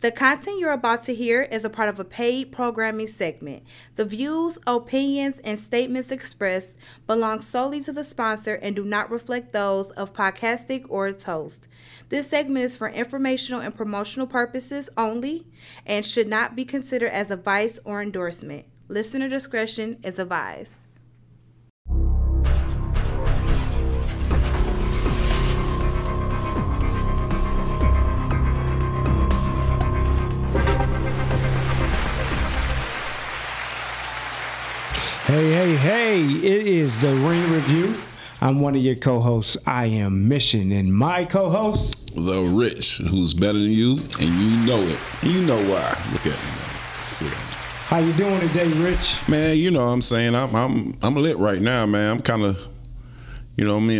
The content you're about to hear is a part of a paid programming segment. The views, opinions, and statements expressed belong solely to the sponsor and do not reflect those of Podcastic or its host. This segment is for informational and promotional purposes only and should not be considered as advice or endorsement. Listener discretion is advised. Hey, it is the Ring Review. I'm one of your co-hosts. I am Mission, and my co-host, The Rich, who's better than you, and you know it. And you know why. Look at me, man. See that? How you doing today, Rich? Man, you know what I'm saying? I'm lit right now, man. I'm kind of,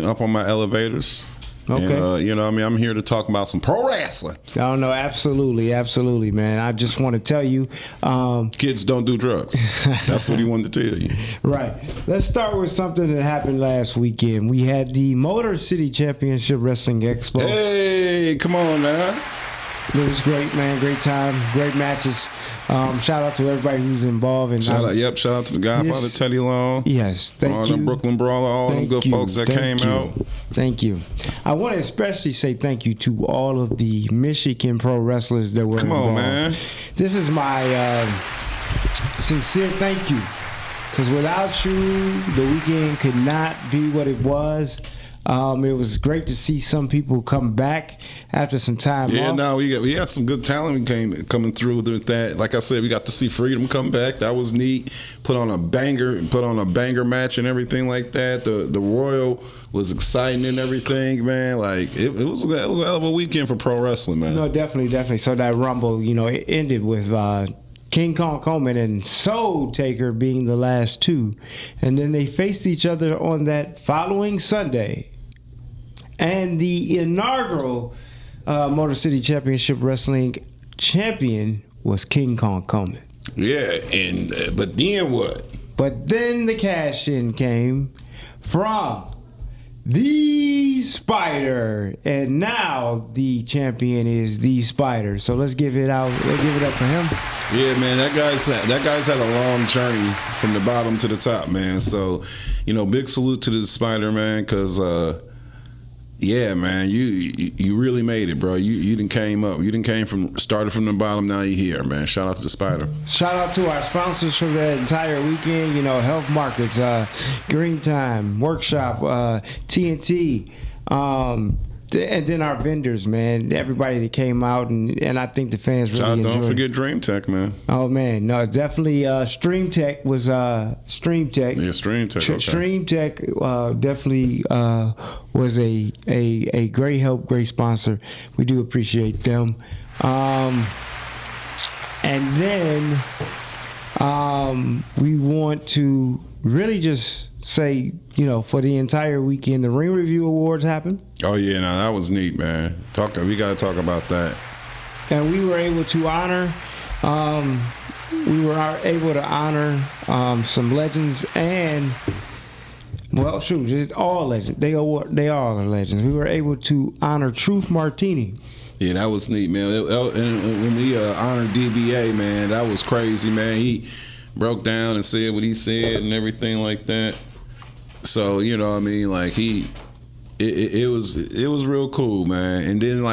up on my elevators. Okay. And, I'm here to talk about some pro wrestling. Oh, no, absolutely, man. I just want to tell you. Kids don't do drugs. That's what he wanted to tell you. Right. Let's start with something that happened last weekend. We had the Motor City Championship Wrestling Expo. Hey, come on now. It was great, man. Great time. Great matches. Shout out to everybody who's involved. Shout out to the Godfather, Teddy Long. Yes, thank you. All them Brooklyn Brawler, all them good folks that came out. Thank you. I want to especially say thank you to all of the Michigan pro wrestlers that were involved. Come on, man. This is my sincere thank you. Because without you, the weekend could not be what it was. It was great to see some people come back after some time off. Yeah, no, we had some good talent coming through with that. Like I said, we got to see Freedom come back. That was neat. Put on a banger match and everything like that. The Royal was exciting and everything, man. Like it was a hell of a weekend for pro wrestling, man. No, definitely. So that Rumble, it ended with King Kong Coleman and Soul Taker being the last two. And then they faced each other on that following Sunday. And the inaugural Motor City Championship Wrestling champion was King Kong Coleman. Yeah, but then what? But then the cash-in came from the Spider, and now the champion is the Spider. So let's give it out. Let's give it up for him. Yeah, man, that guy's had a long journey from the bottom to the top, man. So, big salute to the Spider, man, because yeah, man, you really made it, bro. You done came up. You done started from the bottom. Now you're here, man. Shout out to the Spider. Shout out to our sponsors for that entire weekend. Health Markets, Green Time, Workshop, TNT, and then our vendors, man. Everybody that came out, and I think the fans really enjoyed it. Don't forget Dream Tech, man. Oh, man. No, definitely Stream Tech was Stream Tech. Yeah, Stream Tech. Okay. Stream Tech definitely was a great help, great sponsor. We do appreciate them. And then we want to really just say, for the entire weekend, the Ring Review Awards happened. Oh yeah, no, that was neat, man. We got to talk about that. And we were able to honor, some legends and, just all legends. They all are legends. We were able to honor Truth Martini. Yeah, that was neat, man. And when we honored DBA, man, that was crazy, man. He broke down and said what he said and everything like that. So, it was real cool, man. And then,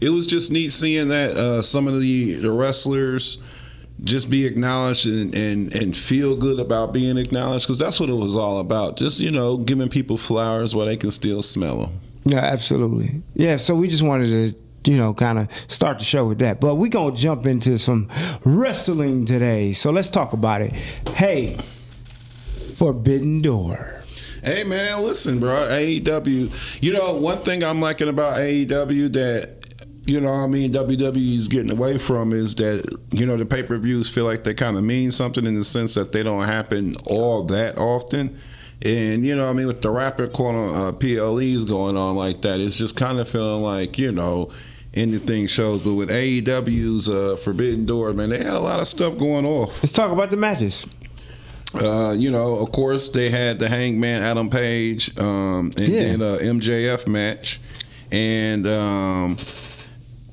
it was just neat seeing that some of the wrestlers just be acknowledged and feel good about being acknowledged, because that's what it was all about. Just, giving people flowers while they can still smell them. Yeah, absolutely. Yeah, so we just wanted to kind of start the show with that. But we're going to jump into some wrestling today. So let's talk about it. Hey, Forbidden Door. Hey, man, listen, bro. AEW. One thing I'm liking about AEW that, WWE is getting away from is that, the pay-per-views feel like they kind of mean something in the sense that they don't happen all that often. And, with the rapid PLEs going on like that, it's just kind of feeling like, anything shows. But with AEW's Forbidden Door, man, they had a lot of stuff going off. Let's talk about the matches. Of course, they had the Hangman Adam Page then a MJF match. And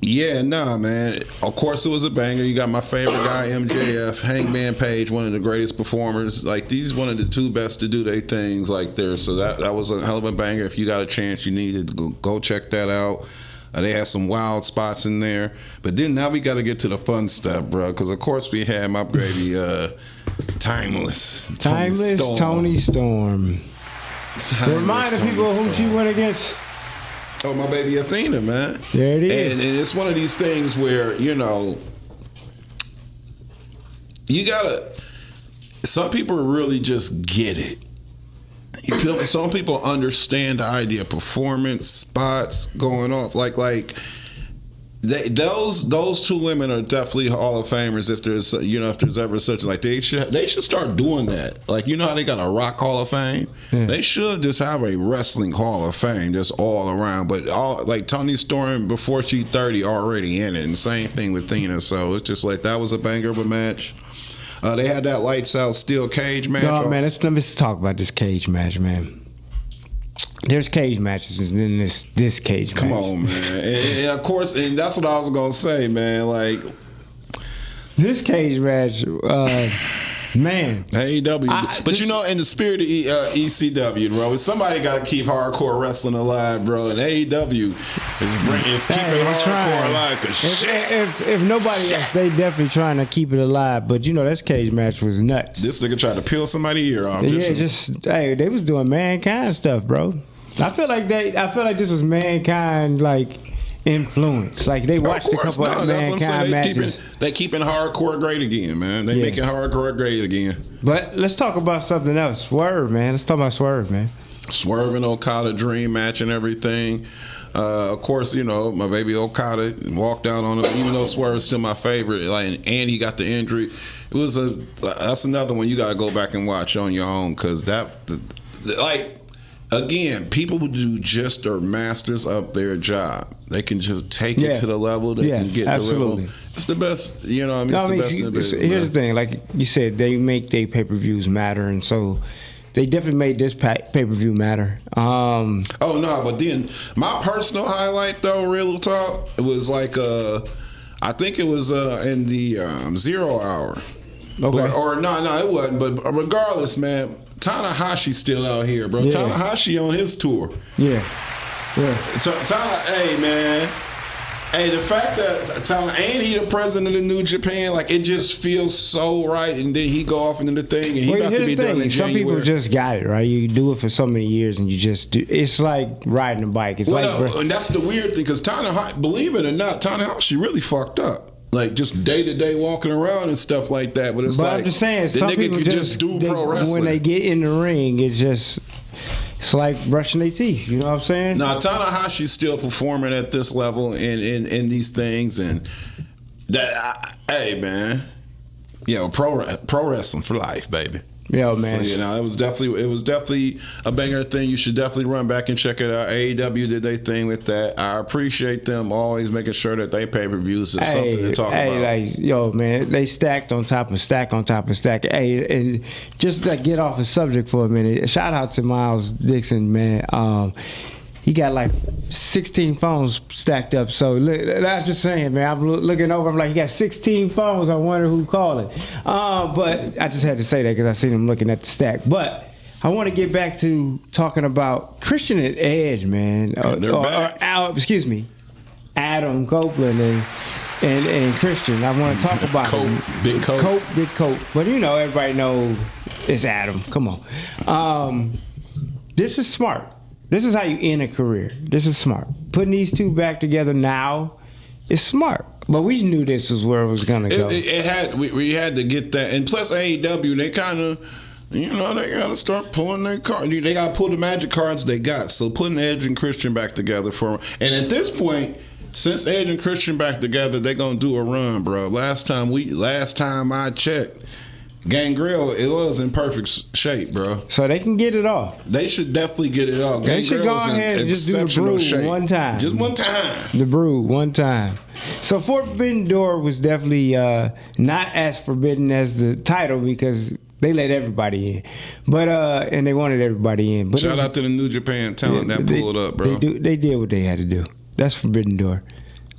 Yeah, nah, man. Of course, it was a banger. You got my favorite guy, MJF, Hangman Page, one of the greatest performers. Like, these one of the two best to do their things like there. So that was a hell of a banger. If you got a chance, you need to go check that out. They had some wild spots in there. But then now we got to get to the fun stuff, bro. Because, of course, we had my baby Timeless Tony Storm. Remind the people who she went against. Oh, my baby Athena, man. There it is. And it's one of these things where, you know, you gotta, some people really just get it. Some people understand the idea of performance, spots going off. Like those two women are definitely Hall of Famers. If there's ever such, like, they should start doing that. Like, you know how they got a Rock Hall of Fame? Yeah. They should just have a Wrestling Hall of Fame just all around. But like Toni Storm, before she's 30, already in it, and same thing with Athena. So it's just like, that was a banger of a match. They had that lights out steel cage match. No, man, let's talk about this cage match, man. There's cage matches, and then this cage match. Come on, man. And of course, and that's what I was going to say, man. Like, this cage match, man. AEW. But, you know, in the spirit of ECW, bro, somebody got to keep hardcore wrestling alive, bro. And AEW is keeping hardcore alive. If nobody else, they definitely trying to keep it alive. But, you know, this cage match was nuts. This nigga tried to peel somebody's ear off. They was doing Mankind stuff, bro. I feel like this was Mankind, like, influence. Like, they watched a couple of Mankind matches. They keeping hardcore great again, man. They making hardcore great again. But let's talk about something else. Swerve, man. Let's talk about Swerve, man. Swerve and Okada dream match and everything. Of course, you know, my baby Okada walked out on him, even though Swerve is still my favorite. Like, and he got the injury. That's another one you got to go back and watch on your own, because again, people who do just are masters of their job. They can just take it to the level they can get to the level. It's the best, you know what I mean? It's the best in the business. Here's the thing, like you said, they make their pay-per-views matter, and so they definitely made this pay-per-view matter. But then my personal highlight, though, real talk, it was like, I think it was in the 0 hour. Okay. Or no, it wasn't. But regardless, man, Tanahashi's still out here, bro. Yeah. Tanahashi on his tour. Yeah. Hey, man. Hey, the fact that and he the president of New Japan, like, it just feels so right. And then he go off into the thing, and he about to be done in January. Some people just got it, right? You do it for so many years, and you just do. It's like riding a bike. And that's the weird thing, because Tanahashi, believe it or not, Tanahashi really fucked up. Like, just day to day walking around and stuff like that. But I'm just saying, the some nigga people could just do pro wrestling. When they get in the ring, it's like brushing their teeth. You know what I'm saying? Now, Tanahashi's still performing at this level in these things, and hey, man, pro wrestling for life, baby. Yo, man. So, it was definitely a banger thing. You should definitely run back and check it out. AEW did their thing with that. I appreciate them always making sure that they pay-per-views is something to talk about. Like, yo, man, they stacked on top of stack on top of stack. Hey, and just to get off the subject for a minute, shout out to Miles Dixon, man. He got like 16 phones stacked up. So look, I'm just saying, man. I'm looking over. I'm like, he got 16 phones. I wonder who called it. But I just had to say that because I seen him looking at the stack. But I want to get back to talking about Christian and Edge, man. Excuse me, Adam Copeland and Christian. I want to talk about Big Cope. But everybody knows it's Adam. Come on. This is smart. This is how you end a career. This is smart. Putting these two back together now is smart. But we knew this was where it was going to go. We had to get that. And plus AEW, they kind of, they got to start pulling their cards. They got to pull the magic cards they got. So putting Edge and Christian back together for them. And at this point, since Edge and Christian back together, they're going to do a run, bro. Last time I checked, Gangrel, it was in perfect shape, bro. So they can get it off. They should definitely get it off. They should go ahead and just do the Brood one time. Just one time. The Brood one time. So Forbidden Door was definitely not as forbidden as the title because they let everybody in. But and they wanted everybody in. But shout out to the New Japan talent that pulled up, bro. They did what they had to do. That's Forbidden Door.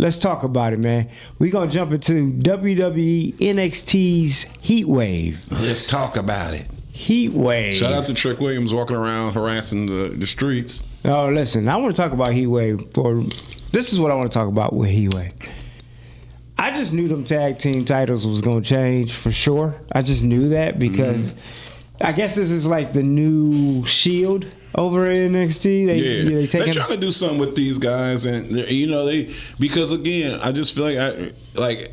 let's talk about it, man. We're going to jump into WWE NXT's Heat Wave. Let's talk about it. Heat Wave. Shout out to Trick Williams walking around harassing the streets. Oh, listen, I want to talk about Heat Wave. This is what I want to talk about with Heat Wave. I just knew them tag team titles was going to change for sure. I just knew that because I guess this is like the new Shield over at NXT. They're trying to do something with these guys, and because again, I just feel like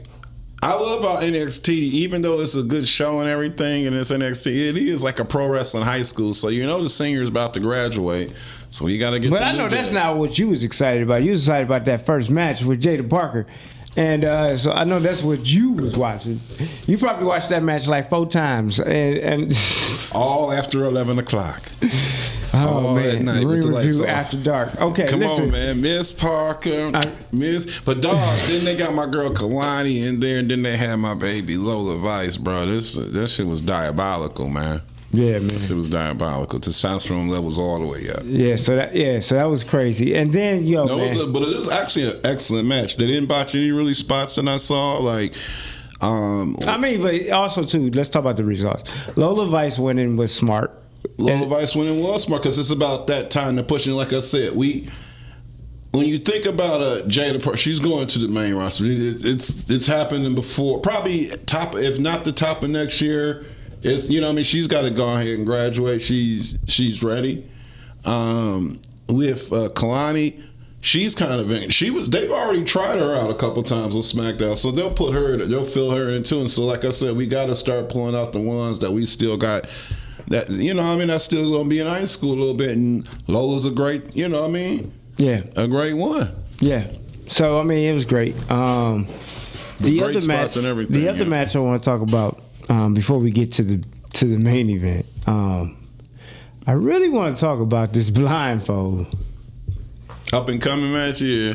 I love our NXT, even though it's a good show and everything, and it's NXT. It is like a pro wrestling high school, so the singer's about to graduate, so you got to get. But I know that's not what you was excited about. You was excited about that first match with Jada Parker. And so I know that's what you was watching. You probably watched that match like 4 times, and all after 11 o'clock. Oh man, at night with the lights off. After dark. Okay, come listen. on, man, Miss Parker, But dog, then they got my girl Kalani in there, and then they had my baby Lola Vice, bro. That shit was diabolical, man. Yeah, man. That shit was diabolical. Testosterone levels all the way up. Yeah, so that was crazy. And then but it was actually an excellent match. They didn't botch any really spots that I saw. But also too, let's talk about the results. Lola Vice winning was smart. Lola Vice winning was smart because it's about that time to pushing. Like I said, when you think about Jada Parker, she's going to the main roster. It's happening before, probably top, if not the top of next year. It's she's got to go ahead and graduate. She's ready. With Kalani, she's kind of they've already tried her out a couple times on SmackDown, so they'll fill her in too. And so, like I said, we got to start pulling out the ones that we still got. That that's still gonna be in high school a little bit. And Lola's a great, yeah, a great one. Yeah. So it was great. The great other spots match and everything. The other match I want to talk about. Before we get to the main event, I really want to talk about this blindfold. Up and coming match, yeah.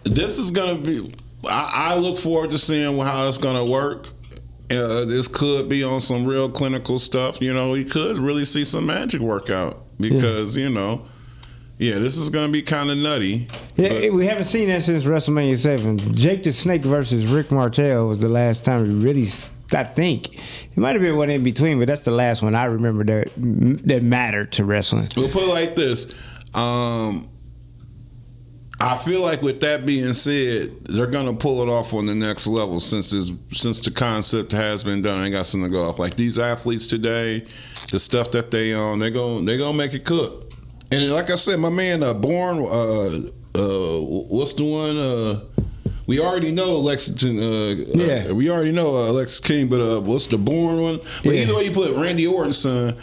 This is gonna be. I look forward to seeing how it's gonna work. This could be on some real clinical stuff. We could really see some magic work out because this is gonna be kind of nutty. Yeah, we haven't seen that since WrestleMania 7. Jake the Snake versus Rick Martel was the last time we really. I think it might have been one in between, but that's the last one I remember that mattered to wrestling. We'll put it like this: I feel like with that being said, they're gonna pull it off on the next level since the concept has been done. They got something to go off. Like these athletes today, the stuff that they own, they're gonna make it cook. And like I said, my man Bourne, what's the one? We already know Lexington. We already know Alexis King, but what's the Bourne one? But either way you put it, Randy Orton's son,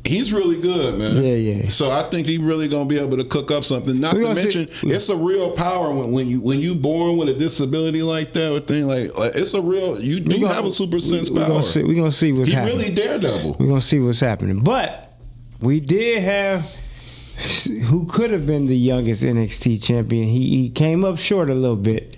he's really good, man. Yeah. So I think he's really gonna be able to cook up something. Not to mention, it's a real power when you born with a disability like that. With thing like it's a real. You do have a super sense power. We're gonna see what's happening. He's really Daredevil. We're gonna see what's happening. But we did have who could have been the youngest NXT champion. He came up short a little bit.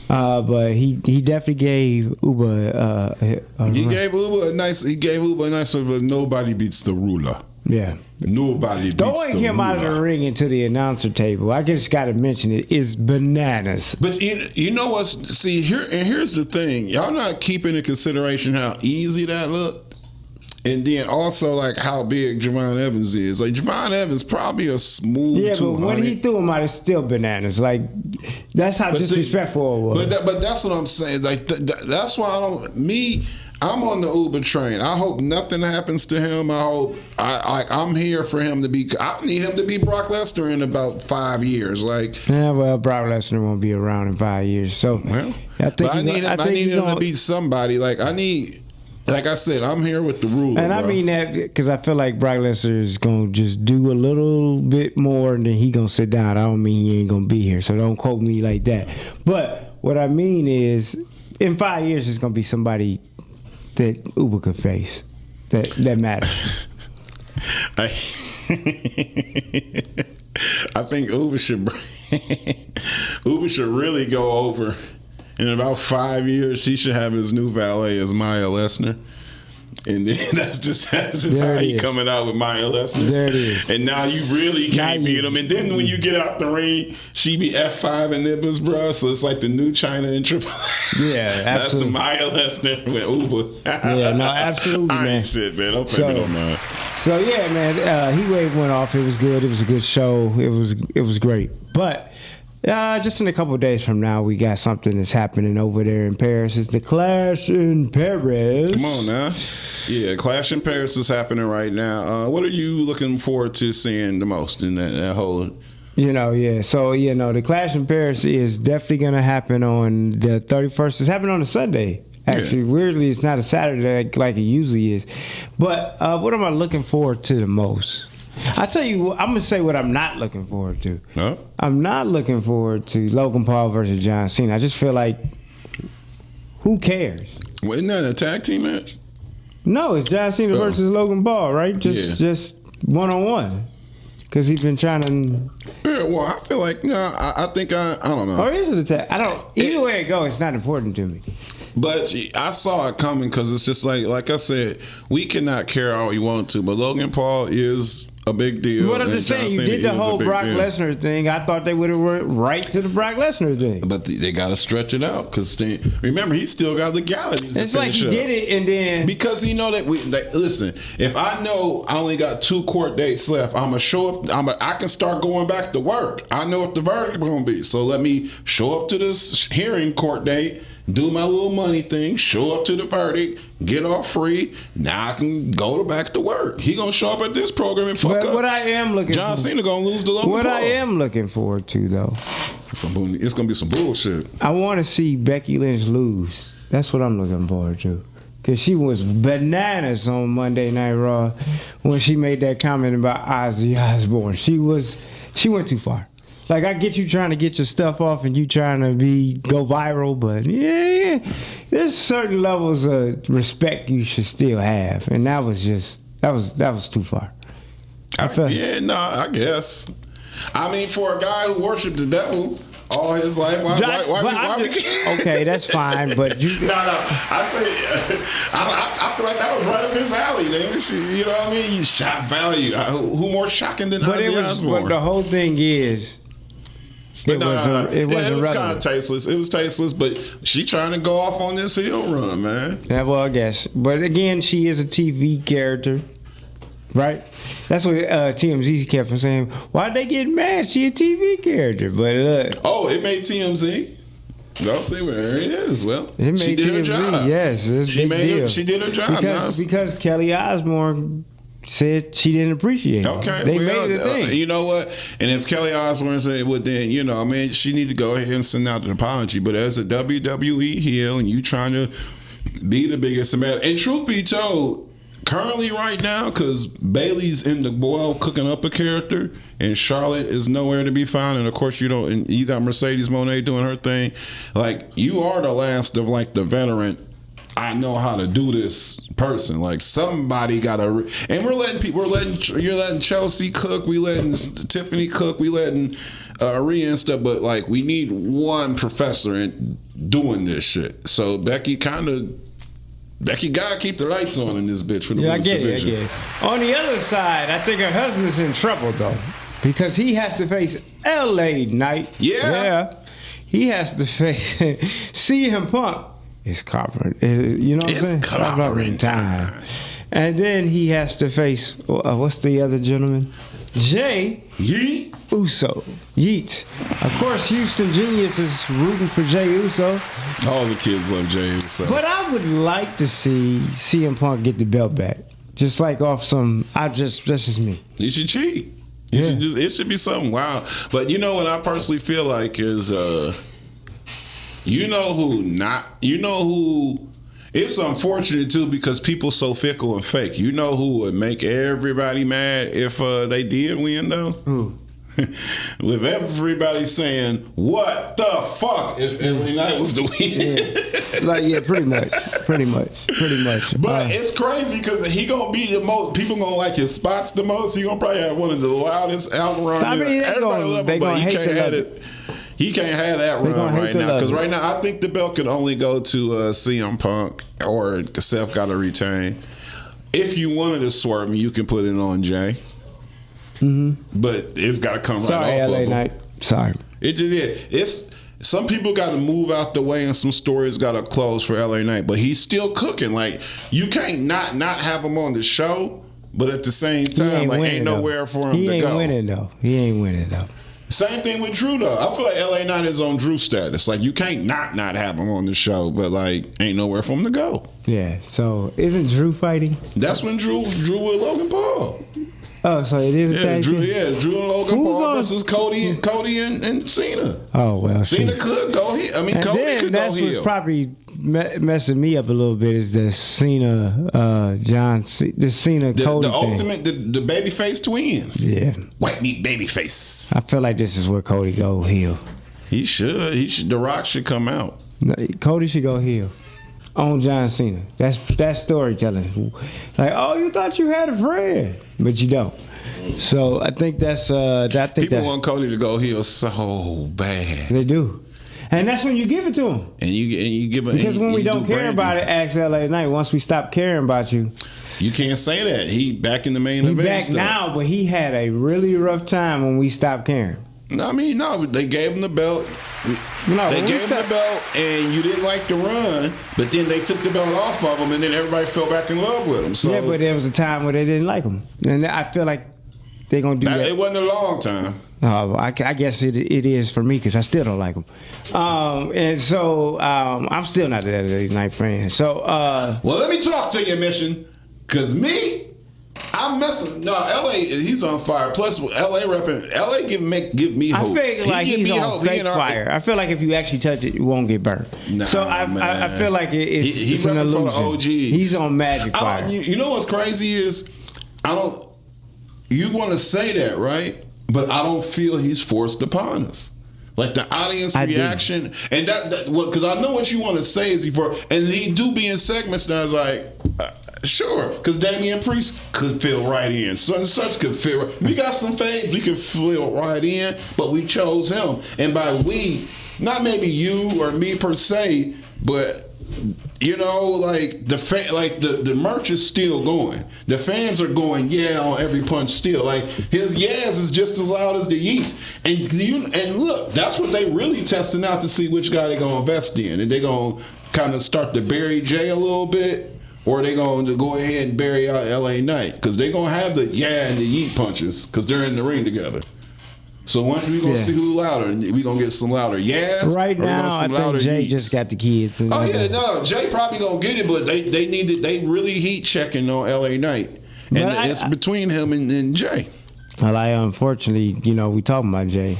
But he definitely gave Uba He gave Uba a nice nobody beats the ruler. Yeah. Nobody beats the ruler. Throwing him out of the ring into the announcer table, I just got to mention it, is bananas. But you know what's, see, here's the thing. Y'all not keeping in consideration how easy that looked. And then also like how big Javon Evans is. Like Javon Evans probably a smooth 200. Yeah, but when he threw him out, it's still bananas. Like that's how disrespectful it was. But that's what I'm saying. Like that's why I'm on the Uber train. I hope nothing happens to him. I'm here for him to be. I need him to be Brock Lesnar in about 5 years. Brock Lesnar won't be around in 5 years. So I need him to be somebody. Like I said, I'm here with the ruler. And I mean that because I feel like Brock Lesnar is going to just do a little bit more and then he going to sit down. I don't mean he ain't going to be here. So don't quote me like that. But what I mean is in 5 years, there's going to be somebody that Uber could face that matters. I think Uber should really go over. In about 5 years, he should have his new valet as Maya Lesnar. And then that's just There how it he is. coming out with Maya Lesnar. There it is. And now you really can't Now you- beat him. And then when you get out the ring, she be F5 and nippers, bro. So it's like the new China and Triple H. Yeah, That's absolutely. Maya Lesnar with Uber. Yeah, no, absolutely, I ain't man. shit, man. Don't pay So- me no mind. So yeah, man, Heat Wave went off. It was good. It was a good show. It was great. But just in a couple of days from now, we got something that's happening over there in Paris. It's the Clash in Paris. Come on now. Yeah, Clash in Paris is happening right now. What are you looking forward to seeing the most in that whole... You know, yeah. So, the Clash in Paris is definitely going to happen on the 31st. It's happening on a Sunday. Actually, weirdly, it's not a Saturday like it usually is. But what am I looking forward to the most? I tell you, I'm gonna say what I'm not looking forward to. Huh? I'm not looking forward to Logan Paul versus John Cena. I just feel like, who cares? Well, isn't that a tag team match? No, it's John Cena Oh. versus Logan Paul, right? Yeah. Just one-on-one. Because he's been trying to... Yeah, well, I feel like, I think I don't know. Or is it a tag? I don't... Either way it goes, it's not important to me. But I saw it coming because it's just like I said, we cannot care all we want to, but Logan Paul is a big deal. But I'm and just John saying, you Cena did the is a whole big Brock deal. Lesnar thing. I thought they would have went right to the Brock Lesnar thing. But they got to stretch it out because remember, he still got legalities to It's like finish he up. did it and then... Because he know that listen, if I know I only got 2 court dates left, I'ma show up. I can start going back to work. I know what the verdict gonna be. So let me show up to this hearing court date, do my little money thing, show up to the verdict, get off free. Now I can go back to work. He gonna show up at this program and fuck But up. what I am looking John for... Cena gonna lose the Logan What Paul. I am looking forward to, though, It's gonna be some bullshit. I want to see Becky Lynch lose. That's what I'm looking forward to. Because she was bananas on Monday Night Raw when she made that comment about Ozzy Osbourne. She went too far. Like, I get you trying to get your stuff off and you trying to go viral, but yeah, there's certain levels of respect you should still have. And that was too far. I felt I guess. I mean, for a guy who worshipped the devil all his life, why we can't? Okay, that's fine, but you... No. I say, I feel like that was right up his alley. You know what I mean? You shot value. Who more shocking than But Ozzy Osbourne? but the whole thing is, it was kind of tasteless. It was tasteless, but she trying to go off on this heel run, man. Yeah, well, I guess. But again, she is a TV character, right? That's what TMZ kept on saying. Why'd they get mad? She a TV character. But It made TMZ. I'll see where it is. Well, it made she did her TMZ. job. Yes, it's a big deal. She did her job. Because Kelly Osbourne said she didn't appreciate it. Okay, They made it a thing. You know what? And if Kelly Osbourne said, well, then, she need to go ahead and send out an apology. But as a WWE heel and you trying to be the biggest man, and truth be told, currently right now, because Bailey's in the boil cooking up a character, and Charlotte is nowhere to be found, and of course you got Mercedes Moné doing her thing. Like, you are the last of like the veteran, I know how to do this person. Like, somebody gotta, and you're letting Chelsea cook, we letting Tiffany cook, we letting Rhea and stuff, but like, we need one professor in doing this shit. So Becky gotta keep the lights on in this bitch for the Yeah, I women's get division. it. On the other side, I think her husband's in trouble, though. Because he has to face LA Knight. Yeah. He has to face CM Punk. It's clobbering. You know what I'm saying? It's clobbering time. And then he has to face, what's the other gentleman? Jay Yeet. Uso. Yeet. Of course, Houston Genius is rooting for Jay Uso. All the kids love Jey Uso. But I would like to see CM Punk get the belt back. Just like off some, that's just me. You should cheat. Yeah. It should be something wild. But you know what I personally feel like is, it's unfortunate too because people so fickle and fake. You know who would make everybody mad if they did win though? Who? With everybody saying, what the fuck if LA Knight was the win? Pretty much. But it's crazy because he gonna be the most. People gonna like his spots the most. He gonna probably have one of the loudest album. I mean, they gonna hate but he the can't have level. it. He can't have that They run gonna hate right to now love because it. right now I think the belt can only go to CM Punk or Seth got to retain. If you wanted to swerve me, you can put it on Jay. But it's got to come right Sorry, off LA of him. Knight. Sorry. It just it's some people got to move out the way and some stories got to close for LA Knight, but he's still cooking. Like you can't not have him on the show, but at the same time, like ain't nowhere for him He to ain't go. winning though. He ain't winning though. Same thing with Drew though. I feel like LA Knight is on Drew status. Like you can't not have him on the show, but like ain't nowhere for him to go. Yeah. So isn't Drew fighting? That's when Drew with Logan Paul. Oh, so it is a Yeah, tag Drew. team? Yeah, Drew and Logan Who's Paul on- versus Cody and Cena. Oh well. Cena see. could go here. I mean, And Cody then could go that's what's heel. probably messing me up a little bit is the Cena, the Cena The Cody thing. ultimate, the babyface twins. Yeah. White meat babyface. I feel like this is where Cody go heel. He should. The Rock should come out. No, Cody should go heel on John Cena. That's storytelling. Like, oh, you thought you had a friend, but you don't. So I think that's People want Cody to go heel so bad, they do, and that's when you give it to him. and you give it Because when we don't care about it, ask LA Knight. Once we stop caring about you, you can't say that. He back in the main he event. back stuff. now, but he had a really rough time when we stopped caring. I mean, no, they gave him the belt. No, They when we gave him the stopped- belt, and you didn't like the run, but then they took the belt off of him, and then everybody fell back in love with him. So Yeah, but there was a time where they didn't like him, and I feel like they're gonna do that. it wasn't a long time. I guess it is for me because I still don't like him, and so I'm still not a LA Knight fan. So Well, let me talk to you, Mission, because I'm messing. No, LA, he's on fire. Plus, LA repping. LA give me I hope. feel like give he's me on hope. He fake in our- fire. I feel like if you actually touch it, you won't get burnt. Nah, So I man. feel like it's He it's an repping for the illusion. OGs. He's on magic I fire. don't- You know what's crazy is, I don't. You want to say that, right? But I don't feel he's forced upon us. Like the audience I do. reaction, and that because I know what you want to say is he for, and he do be in segments now. It's like, sure, because Damian Priest could fill right in, such and such could fill. We got some faves we could fill right in, but we chose him, and by we, not maybe you or me per se, but. You know, like the merch is still going. The fans are going yeah on every punch still. Like his yes is just as loud as the yeets. And look, that's what they really testing out to see which guy they gonna invest in. And they gonna kind of start to bury Jay a little bit, or they gonna go ahead and bury out LA Knight because they gonna have the yeah and the yeet punches because they're in the ring together. So once we gonna see who louder, we gonna get some louder yes. Right or we gonna now, some I think louder Jay yeets. just got the kids. Oh yeah, no, Jay probably gonna get it, but they really heat checking on LA Knight, and But it's between him and Jay. Well, unfortunately, we talking about Jay.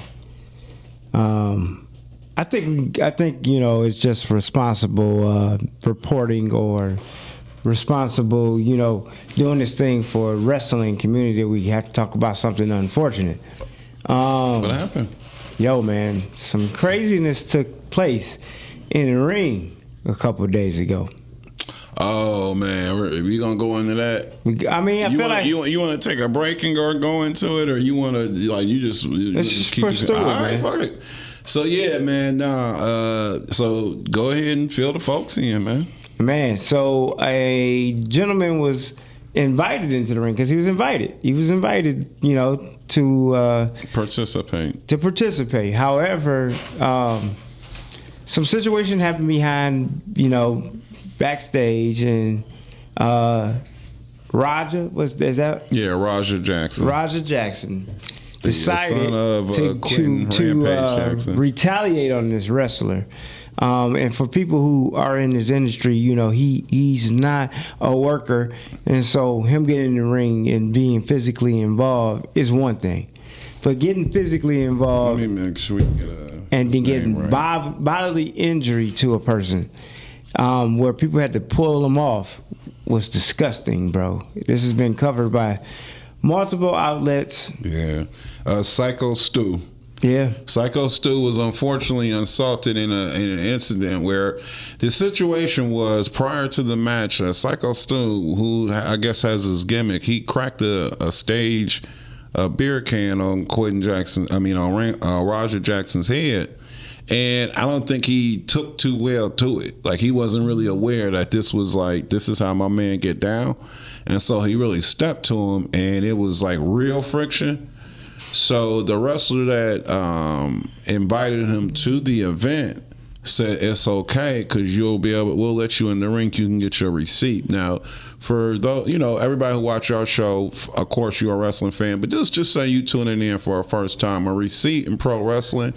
I think it's just responsible reporting or responsible, doing this thing for wrestling community that we have to talk about something unfortunate. What happened? Yo, man, some craziness took place in the ring a couple of days ago. Oh man, we gonna go into that. I mean, I feel like you want to take a break and go into it, or you want to Let's just push through it, all right, man. fuck it. So yeah, man. So go ahead and fill the folks in, man. Man, so a gentleman was invited into the ring because he was invited. He was invited, to participate. However, some situation happened behind, backstage, and Raja Raja Jackson. Raja Jackson The decided son of, Quentin to Rampage Jackson. retaliate on this wrestler. And for people who are in this industry, he's not a worker, and so him getting in the ring and being physically involved is one thing, but getting physically involved Let me make sure we can get a and then getting name right. bodily injury to a person, where people had to pull them off, was disgusting, bro. This has been covered by multiple outlets. Yeah, Psycho Stu. Yeah. Psycho Stu was unfortunately assaulted in an incident where the situation was prior to the match. Psycho Stu, who I guess has his gimmick, he cracked a beer can on Quentin Jackson. I mean, on Roger Jackson's head, And I don't think he took too well to it. Like, he wasn't really aware that this was like, this is how my man get down. And so he really stepped to him, and it was like real friction. So the wrestler that invited him to the event said it's okay because we'll let you in the ring. You can get your receipt. Now, for those, everybody who watch our show, of course you're a wrestling fan, but just say you tuning in for a first time. A receipt in pro wrestling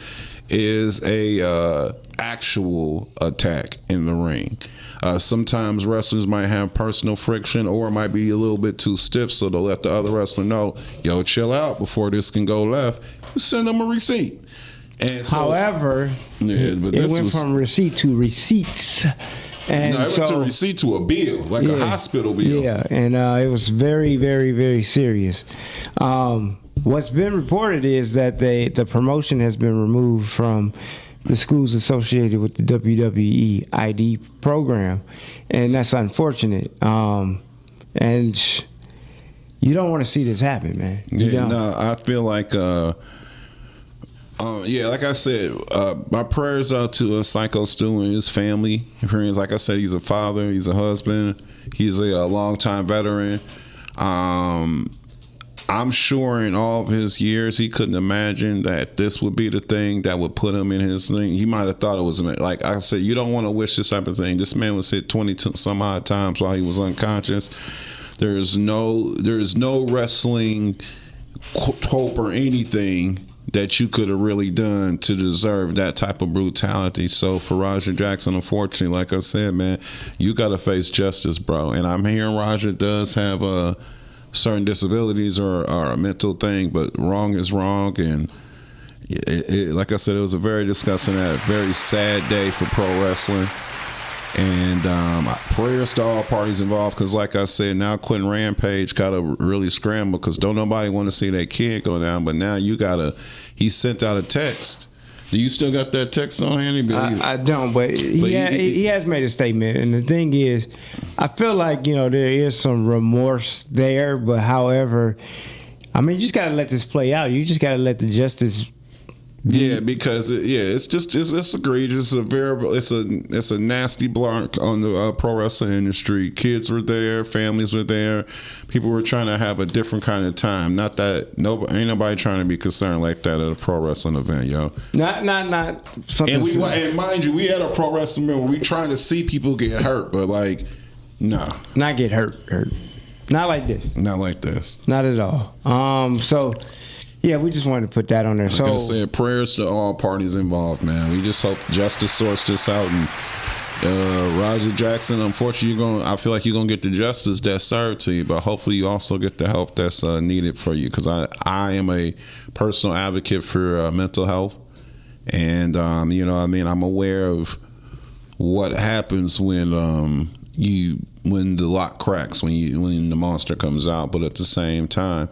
is a actual attack in the ring. Sometimes wrestlers might have personal friction or it might be a little bit too stiff, so they'll let the other wrestler know, yo, chill out before this can go left. Send them a receipt. And so, however, it went from receipt to receipts. And it went to receipt to a bill, like a hospital bill. Yeah, and it was very, very, very serious. What's been reported is that the promotion has been removed from the schools associated with the WWE ID program, and that's unfortunate. And you don't want to see this happen, man. No, I feel like, like I said, my prayers out to Psycho Stu and his family, friends. Like I said, he's a father, he's a husband, he's a longtime veteran. I'm sure in all of his years, he couldn't imagine that this would be the thing that would put him in his thing. He might have thought it was, like I said, you don't want to wish this type of thing. This man was hit 20 some odd times while he was unconscious. There is no wrestling hope or anything that you could have really done to deserve that type of brutality. So for Roger Jackson, unfortunately, like I said, man, you got to face justice, bro. And I'm hearing Roger does have certain disabilities or a mental thing, but wrong is wrong. And like I said, it was a very disgusting, very sad day for pro wrestling. And prayers to all parties involved, because like I said, now Quentin Rampage got to really scramble because don't nobody want to see that kid go down. But now he sent out a text. Do you still got that text on handy? I don't, but he has made a statement. And the thing is, I feel like, there is some remorse there. But however, I mean, you just got to let this play out. You just got to let the justice. Yeah, because it's egregious. It's a nasty blank on the pro wrestling industry. Kids were there, families were there, people were trying to have a different kind of time. Not that ain't nobody trying to be concerned like that at a pro wrestling event, yo. Not something. And mind you, we had a pro wrestling event where we trying to see people get hurt, but like, no, not get hurt. Not like this. Not like this. Not at all. So. Yeah, we just wanted to put that on there. Like I said, prayers to all parties involved, man. We just hope justice sorts this out. And Roger Jackson, unfortunately, I feel like you're gonna get the justice that's served to you, but hopefully you also get the help that's needed for you. Because I am a personal advocate for mental health, and I'm aware of what happens when the lock cracks, when the monster comes out. But at the same time,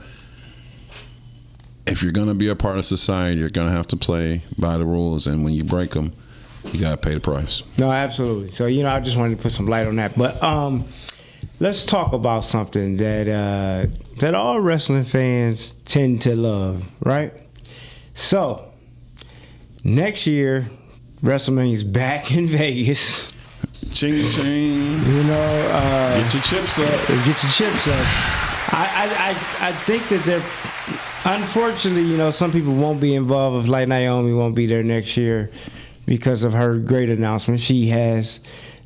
if you're going to be a part of society, you're going to have to play by the rules. And when you break them, you got to pay the price. No, absolutely. So, I just wanted to put some light on that. But let's talk about something that all wrestling fans tend to love, right? So, next year, WrestleMania's back in Vegas. Ching, ching. Get your chips up. Get your chips up. I think that they're... Unfortunately, some people won't be involved. Like Naomi won't be there next year because of her great announcement. She has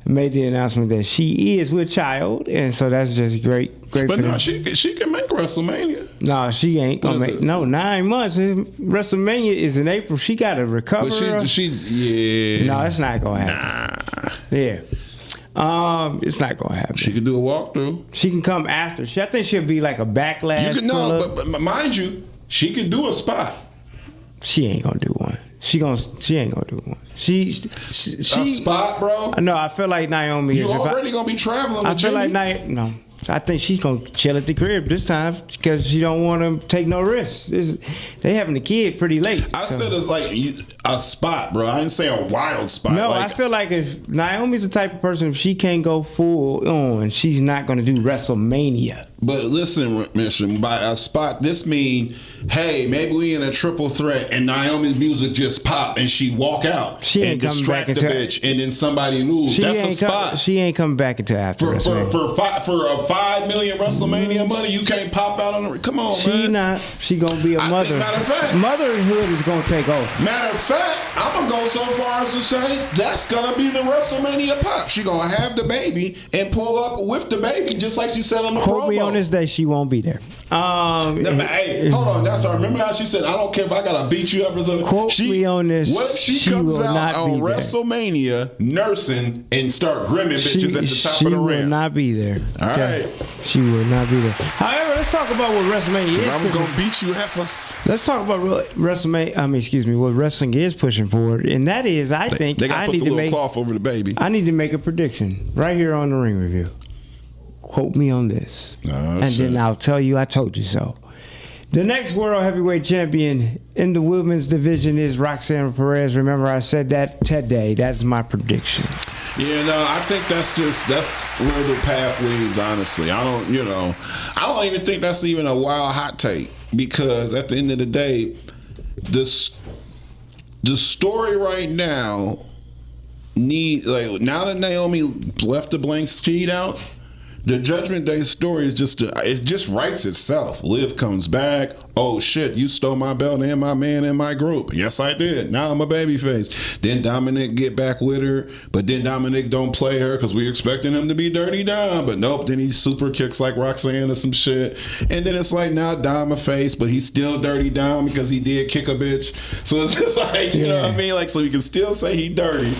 made the announcement that she is with child, and so that's just great. But for them. She can make WrestleMania. No, she ain't gonna make. No, 9 months. WrestleMania is in April. She got to recover. But yeah. No, it's not gonna happen. Nah. Yeah. It's not gonna happen. She could do a walkthrough. She can come after. I think she'll be like a backlash. But mind you, she can do a spot. She ain't gonna do one. She ain't gonna do one. She a spot, bro. No, I feel like Naomi. You already gonna be traveling. I feel like no. I think she's gonna chill at the crib this time because she don't want to take no risks. They having the kid pretty late. I said it's like a spot, bro. I didn't say a wild spot. No, I feel like if Naomi's the type of person, if she can't go full on, she's not gonna do WrestleMania. But listen, mission by a spot. This mean, hey, maybe we in a triple threat, and Naomi's music just pop, and she walk out She and ain't coming distract back the until- bitch, and then somebody lose. That's a spot. She ain't coming back until after For WrestleMania. a $5 million WrestleMania money, you can't pop out on the. Come on, She man. not. She gonna be a I mother. think, matter of fact- Motherhood is gonna take over. Matter of fact, I'm gonna go so far as to say that's gonna be the WrestleMania pop. She gonna have the baby and pull up with the baby, just like she said on the Quote promo. me on this day, she won't be there. No, but, hey, hold on. That's her. Remember how she said, "I don't care if I gotta beat you up or something." Quote me on this. What if she She comes will out not on be there. WrestleMania nursing and start grimming bitches at the top she of the will ramp? not be there. All right. She will not be there. However, let's talk about what WrestleMania is. I was pushing- gonna beat you, heifers. Let's talk about WrestleMania. What wrestling is pushing forward, and that is, I think They gotta I put need the to little make. cloth over the baby. I need to make a prediction right here on the Ring Review. Quote me on this, and shit. then I'll tell you I told you so. The next World Heavyweight Champion in the women's division is Roxanne Perez. Remember, I said that today. That's my prediction. Yeah, no, I think that's where the path leads, honestly. I don't even think that's even a wild hot take, because at the end of the day, the story right now now that Naomi left the blank sheet out, the Judgment Day story is it just writes itself. Liv comes back. Oh shit, you stole my belt and my man in my group. Yes, I did. Now I'm a babyface. Then Dominic get back with her, but then Dominic don't play her because we expecting him to be Dirty Dom. But nope, then he super kicks like Roxanne or some shit. And then it's like now Dom a face, but he's still Dirty Dom because he did kick a bitch. So it's just like, you know what I mean? Like, so you can still say he dirty.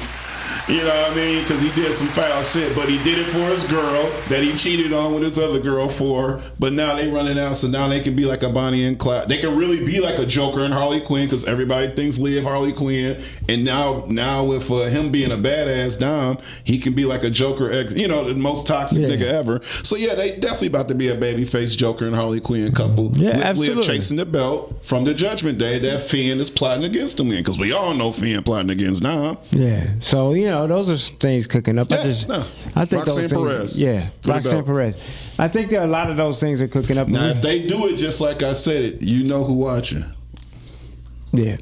You know what I mean? Because he did some foul shit, but he did it for his girl that he cheated on with his other girl for. But now they running out, so now they can be like a Bonnie and Clyde. They can really be like a Joker and Harley Quinn, because everybody thinks Liv Harley Quinn. And now with him being a badass Dom, he can be like a Joker ex, the most toxic nigga ever. So yeah, they definitely about to be a babyface Joker and Harley Quinn couple. Yeah, with absolutely. Liv chasing the belt from the Judgment Day that Finn is plotting against him in, because we all know Finn plotting against Dom. Yeah. So, those are some things cooking up. Yeah, I think Roxanne those things. Perez. Yeah. For the Roxanne belt. Perez. I think that a lot of those things are cooking up. Now, if they do it just like I said it, you know who watching. Yeah.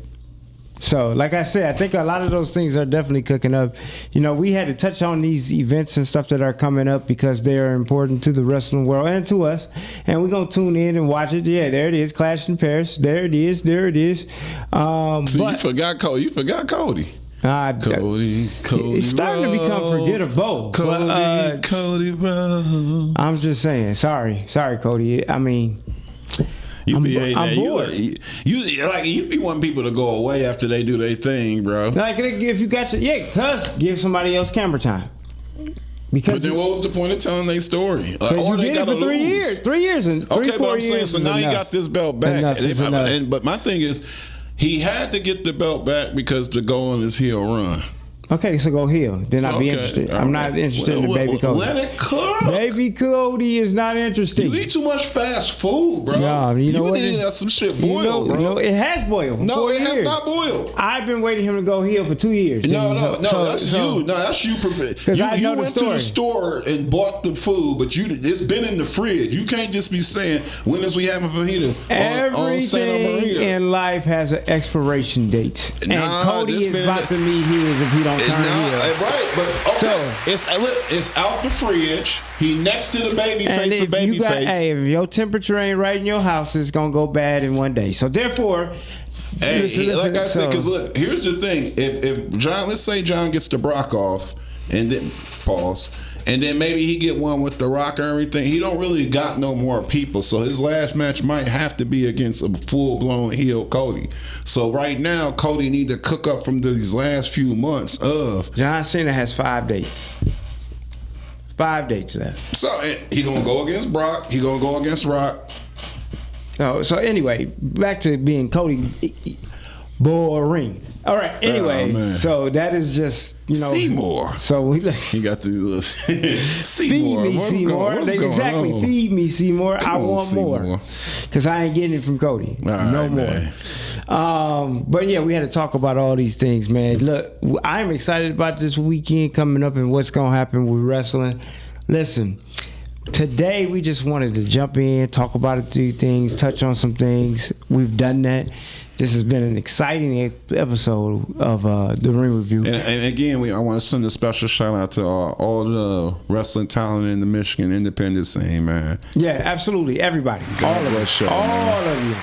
So, like I said, I think a lot of those things are definitely cooking up. We had to touch on these events and stuff that are coming up because they are important to the wrestling world and to us. And we're going to tune in and watch it. Yeah, there it is. Clash in Paris. There it is. You forgot Cody. Cody. It's starting to become forgettable. Cody Rhodes. I'm just saying. Sorry, Cody. I mean, I'm bored. You be wanting people to go away after they do their thing, bro. Like if you got give somebody else camera time. Because But then what was the point of telling their story? you they did it gotta for 3 lose. years. 3 years and three, Okay, 4 but I'm saying, years so is now you enough. got this belt back. Enough is enough. But my thing is, he had to get the belt back because to go on his heel run. Okay, so go heel. Then I'll be Okay, interested. all I'm right. not interested in the baby Cody. Let it cook. Baby Cody is not interesting. You eat too much fast food, bro. No, you know what? need to let some shit boil, bro. It has boiled. No, 4 it has years. not boiled. I've been waiting him to go heel for 2 years. No, that's So- you. No, that's you. I You know the went to the story. store and bought the food, but it's been in the fridge. You can't just be saying, when is we having fajitas on Santa Everything Maria? in life has an expiration date. And Nah, Cody this is been about to meet his if he don't turn heel. Right, but okay, So- it's out the fridge. He next to the baby And face, if a baby you got, face. hey, if your temperature ain't right in your house, it's gonna go bad in one day. So therefore, Hey, like I said, so- because look, here's the thing: if John, let's say John gets the Brock off, and then pause, and then maybe he get one with the Rock or everything. He don't really got no more people, so his last match might have to be against a full blown heel Cody. So right now, Cody need to cook up from these last few months of. John Cena has 5 dates. 5 dates left. So he gonna go against Brock. He gonna go against Rock. So anyway, back to being Cody. Boring. All right. Anyway, man. so that is just Seymour. So we He got the little feed Seymour. me Seymour. What's going Exactly. on? Feed me Seymour. I Come on, want more Seymour. because I ain't getting it from Cody. All No right, more. man. But yeah, we had to talk about all these things, man. Look, I'm excited about this weekend coming up and what's gonna happen with wrestling. Listen. today we just wanted to jump in, talk about a few things, touch on some things. We've done that. This has been an exciting episode of the Ring Review. And again, I want to send a special shout out to all the wrestling talent in the Michigan independent scene, man. Yeah, absolutely. Everybody. God all of bless you. y'all, All man. of you.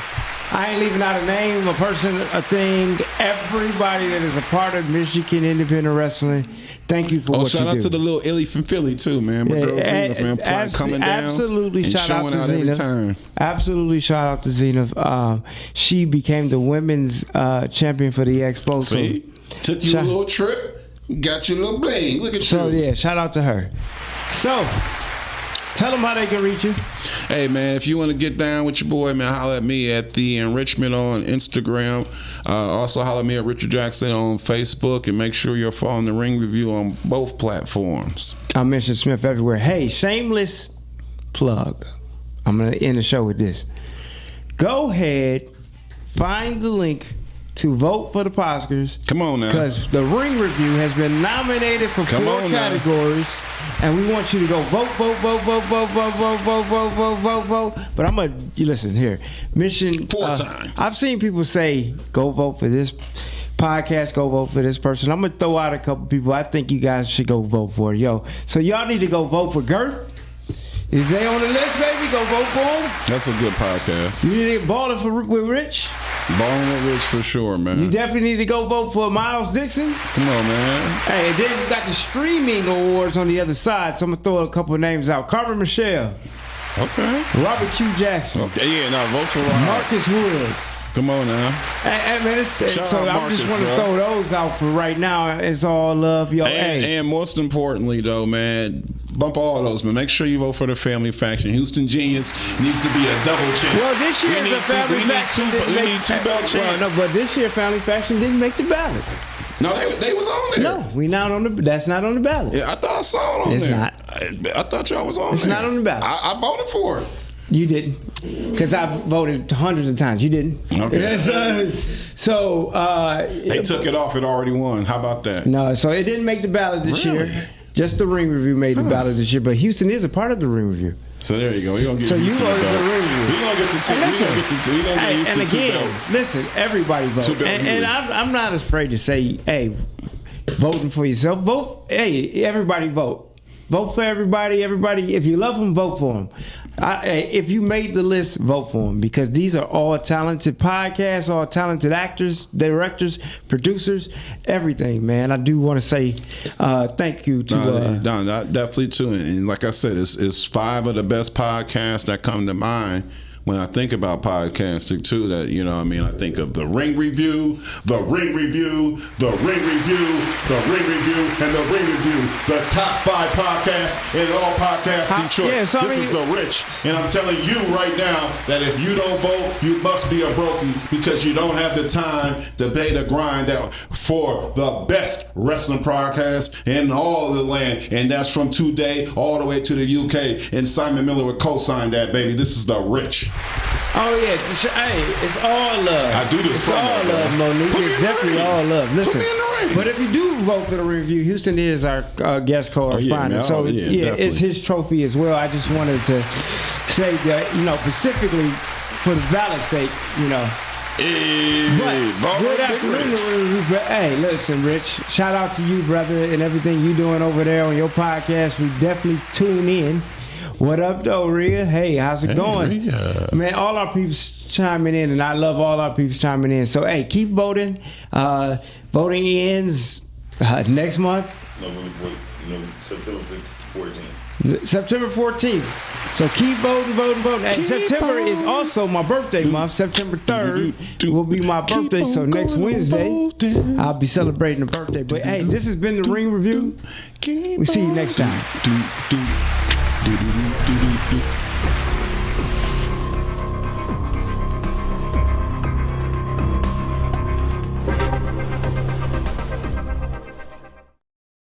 I ain't leaving out a name, a person, a thing. Everybody that is a part of Michigan independent wrestling, thank you for what you do. Shout out to the little Illy from Philly, too, man. My girl Zena, man. Fly coming down absolutely and shout out showing to out every Zena. time. Absolutely shout out to Zena. She became the women's champion for the Expo. See? Took you a little trip, got your little bling. Look at So, you. yeah, shout out to her. So, tell them how they can reach you. Hey, man, if you want to get down with your boy, man, holler at me at The Enrichment on Instagram. Also, holler at me at Richard Jackson on Facebook. And make sure you're following the Ring Review on both platforms. I mentioned Smith everywhere. Hey, shameless plug. I'm going to end the show with this. Go ahead, find the link to vote for the Oscars. Come on now. Because the Ring Review has been nominated for 4 categories. And we want you to go vote. But I'm going to, listen here. Mission. 4 times. I've seen people say, go vote for this podcast, go vote for this person. I'm going to throw out a couple people I think you guys should go vote for. Yo, so y'all need to go vote for Girth. If they on the list, baby, go vote for them. That's a good podcast. You need to Balling with Rich. Balling with Rich for sure, man. You definitely need to go vote for Miles Dixon. Come on, man. Hey, then you got the streaming awards on the other side, so I'm going to throw a couple of names out. Carmen Michelle. Okay. Robert Q. Jackson. Okay, yeah, now vote for Rob. Marcus Wood. Come on now. Hey, man, Shout so out I Marcus, just want to bro. throw those out for right now. It's all love, yo. Hey. And most importantly, though, man, bump all those, man. Make sure you vote for the Family Faction. Houston Genius needs to be a double champ. Well, this year the Family Faction didn't we make need 2 belt champs. Well, no, but this year Family Faction didn't make the ballot. No, they was on there. No, we not on the. That's not on the ballot. Yeah, I thought I saw it on It's there. not. I thought y'all was on It's there. not on the ballot. I voted for it. You didn't, because I voted hundreds of times. You didn't. Okay. They took it off. It already won. How about that? No, so it didn't make the ballot this Really? year. Just the Ring Review made the ballot this year, but Houston is a part of the Ring Review. So there you go. We're gonna get So you Houston voted belt. for the Ring Review. We're gonna get the 2. And We're gonna get the 2. We're gonna get Hey, used and to 2 again, belts. listen, everybody vote. 2 belt And I'm not afraid to say, hey, voting for yourself. Vote. Hey, everybody vote. Vote for everybody. Everybody, if you love them, vote for them. If you made the list, vote for them, because these are all talented podcasts, all talented actors, directors, producers, everything, man. I do want to say thank you to... No, definitely too. And like I said, it's 5 of the best podcasts that come to mind when I think about podcasting too. That, you know what I mean, I think of the Ring Review, the Ring Review, the Ring Review, the Ring Review, and the Ring Review. The top 5 podcasts in all podcasts Detroit. yeah, so this is the Rich. And I'm telling you right now that if you don't vote, you must be a brokey, because you don't have the time to pay the grind out for the best wrestling podcast in all of the land. And that's from today all the way to the UK. And Simon Miller would co-sign that, baby. This is the Rich. Oh, yeah. Hey, it's all love. I do this It's promo, all bro. love, Monique. Put me It's in the definitely ring. all love. Listen. Put me in the ring. But if you do vote for the review, Houston is our guest correspondent. man. So, Oh, yeah, definitely. it's his trophy as well. I just wanted to say that, specifically for the ballot's sake, But good afternoon, Rich. Hey, listen, Rich. Shout out to you, brother, and everything you doing over there on your podcast. We definitely tune in. What up, though, Rhea? Hey, how's it going? Rhea. Man, all our peeps chiming in, and I love all our peeps chiming in. So, hey, keep voting. Voting ends next month. September 14th. September 14th. So keep voting. Hey, September is also my birthday month. September 3rd will be my birthday. So next Wednesday, I'll be celebrating a birthday. But hey, this has been the Ring Review. We'll see you next time.